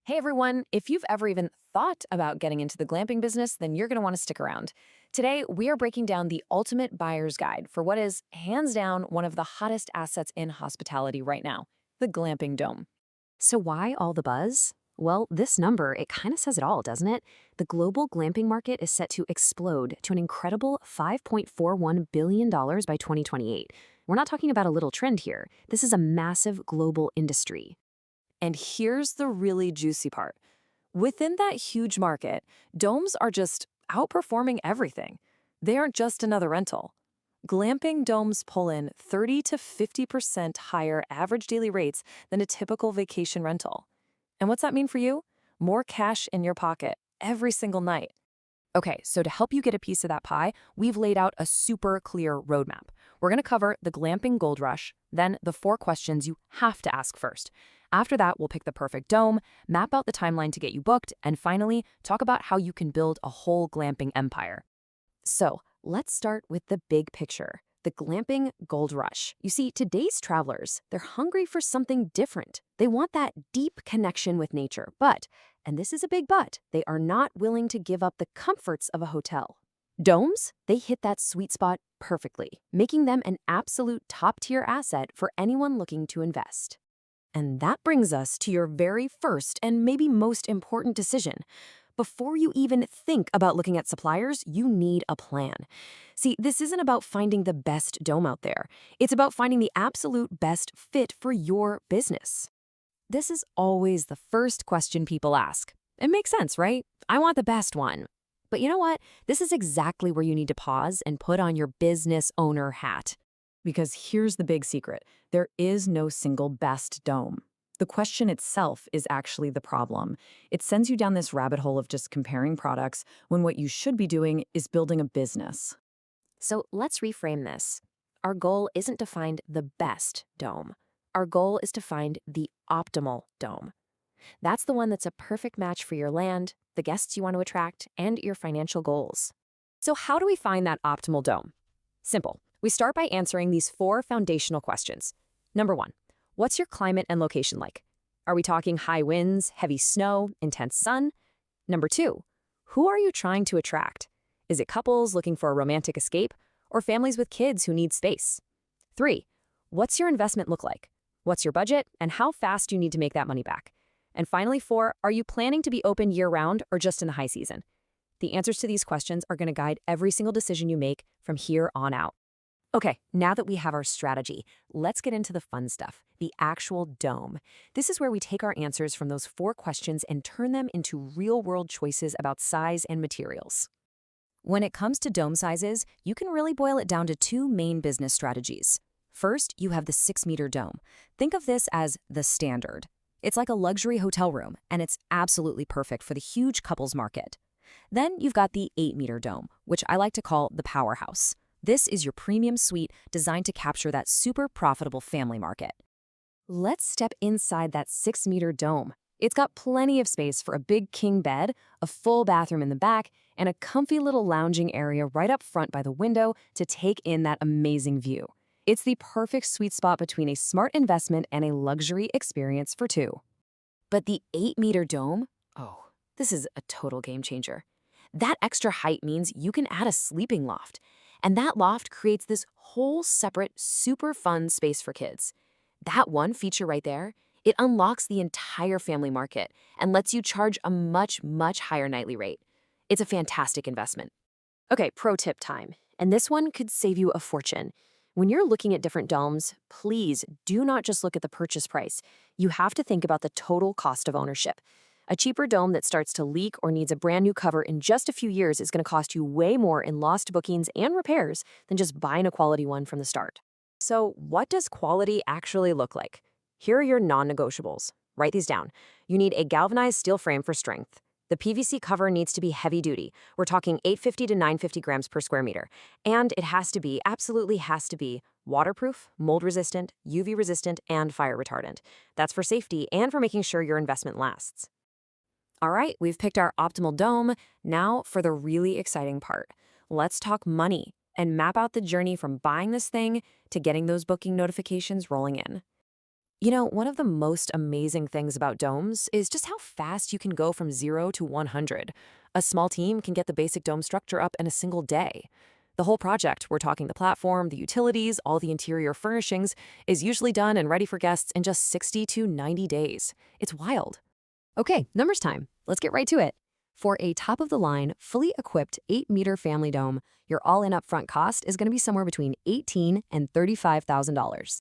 Hey everyone, if you've ever even thought about getting into the glamping business, then you're going to want to stick around. Today, we are breaking down the ultimate buyer's guide for what is, hands down, one of the hottest assets in hospitality right now, the glamping dome. So why all the buzz? Well, this number, it kind of says it all, doesn't it? The global glamping market is set to explode to an incredible $5.41 billion by 2028. We're not talking about a little trend here. This is a massive global industry. And here's the really juicy part. Within that huge market, domes are just outperforming everything. They aren't just another rental. Glamping domes pull in 30 to 50% higher average daily rates than a typical vacation rental. And what's that mean for you? More cash in your pocket every single night. Okay, so to help you get a piece of that pie, we've laid out a super clear roadmap. We're going to cover the glamping gold rush, then the 4 questions you have to ask first. After that, we'll pick the perfect dome, map out the timeline to get you booked, and finally, talk about how you can build a whole glamping empire. So let's start with the big picture, the glamping gold rush. You see, today's travelers, they're hungry for something different. They want that deep connection with nature, but, and this is a big but, they are not willing to give up the comforts of a hotel. Domes, they hit that sweet spot perfectly, making them an absolute top-tier asset for anyone looking to invest. And that brings us to your very first and maybe most important decision. Before you even think about looking at suppliers, you need a plan. See, this isn't about finding the best dome out there. It's about finding the absolute best fit for your business. This is always the first question people ask. It makes sense, right? I want the best one. But you know what? This is exactly where you need to pause and put on your business owner hat. Because here's the big secret. There is no single best dome. The question itself is actually the problem. It sends you down this rabbit hole of just comparing products when what you should be doing is building a business. So let's reframe this. Our goal isn't to find the best dome. Our goal is to find the optimal dome. That's the one that's a perfect match for your land, the guests you want to attract, and your financial goals. So how do we find that optimal dome? Simple. We start by answering these 4 foundational questions. Number 1, what's your climate and location like? Are we talking high winds, heavy snow, intense sun? Number 2, who are you trying to attract? Is it couples looking for a romantic escape or families with kids who need space? 3, what's your investment look like? What's your budget and how fast do you need to make that money back? And finally, 4, are you planning to be open year-round or just in the high season? The answers to these questions are going to guide every single decision you make from here on out. Okay, now that we have our strategy, let's get into the fun stuff, the actual dome. This is where we take our answers from those 4 questions and turn them into real-world choices about size and materials. When it comes to dome sizes, you can really boil it down to 2 main business strategies. First, you have the 6-meter dome. Think of this as the standard. It's like a luxury hotel room, and it's absolutely perfect for the huge couples market. Then you've got the 8-meter dome, which I like to call the powerhouse. This is your premium suite designed to capture that super profitable family market. Let's step inside that 6-meter dome. It's got plenty of space for a big king bed, a full bathroom in the back, and a comfy little lounging area right up front by the window to take in that amazing view. It's the perfect sweet spot between a smart investment and a luxury experience for 2. But the 8-meter dome? Oh, this is a total game changer. That extra height means you can add a sleeping loft. And that loft creates this whole separate, super fun space for kids. That one feature right there, it unlocks the entire family market and lets you charge a much, much higher nightly rate. It's a fantastic investment. Okay, pro tip time. And this one could save you a fortune. When you're looking at different domes, please do not just look at the purchase price. You have to think about the total cost of ownership. A cheaper dome that starts to leak or needs a brand new cover in just a few years is going to cost you way more in lost bookings and repairs than just buying a quality one from the start. So what does quality actually look like? Here are your non-negotiables. Write these down. You need a galvanized steel frame for strength. The PVC cover needs to be heavy duty. We're talking 850 to 950 grams per square meter. And it has to be, absolutely has to be, waterproof, mold resistant, UV resistant, and fire retardant. That's for safety and for making sure your investment lasts. All right, we've picked our optimal dome. Now for the really exciting part. Let's talk money and map out the journey from buying this thing to getting those booking notifications rolling in. One of the most amazing things about domes is just how fast you can go from 0 to 100. A small team can get the basic dome structure up in a single day. The whole project, we're talking the platform, the utilities, all the interior furnishings, is usually done and ready for guests in just 60 to 90 days. It's wild. Okay, numbers time. Let's get right to it. For a top-of-the-line, fully equipped 8-meter family dome, your all-in upfront cost is going to be somewhere between $18,000 and $35,000.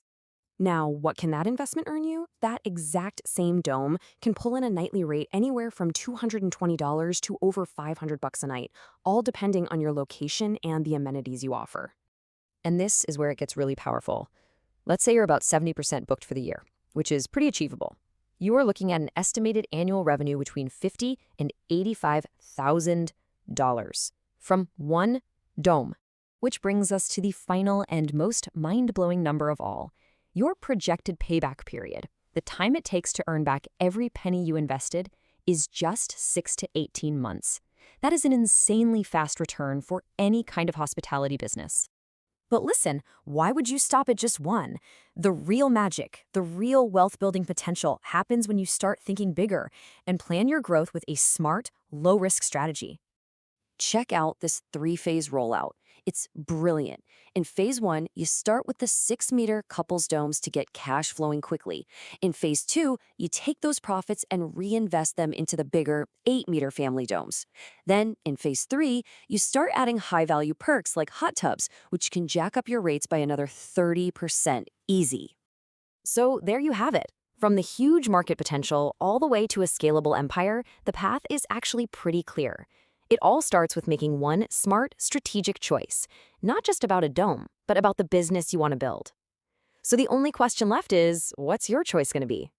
Now, what can that investment earn you? That exact same dome can pull in a nightly rate anywhere from $220 to over $500 a night, all depending on your location and the amenities you offer. And this is where it gets really powerful. Let's say you're about 70% booked for the year, which is pretty achievable. You are looking at an estimated annual revenue between $50,000 and $85,000 from one dome. Which brings us to the final and most mind-blowing number of all. Your projected payback period, the time it takes to earn back every penny you invested, is just 6 to 18 months. That is an insanely fast return for any kind of hospitality business. But listen, why would you stop at just one? The real magic, the real wealth-building potential happens when you start thinking bigger and plan your growth with a smart, low-risk strategy. Check out this 3-phase rollout. It's brilliant. In phase 1, you start with the 6-meter couples domes to get cash flowing quickly. In phase 2, you take those profits and reinvest them into the bigger 8-meter family domes. Then, in phase 3, you start adding high-value perks like hot tubs, which can jack up your rates by another 30% easy. So there you have it. From the huge market potential all the way to a scalable empire, the path is actually pretty clear. It all starts with making one smart, strategic choice, not just about a dome, but about the business you want to build. So the only question left is, what's your choice going to be?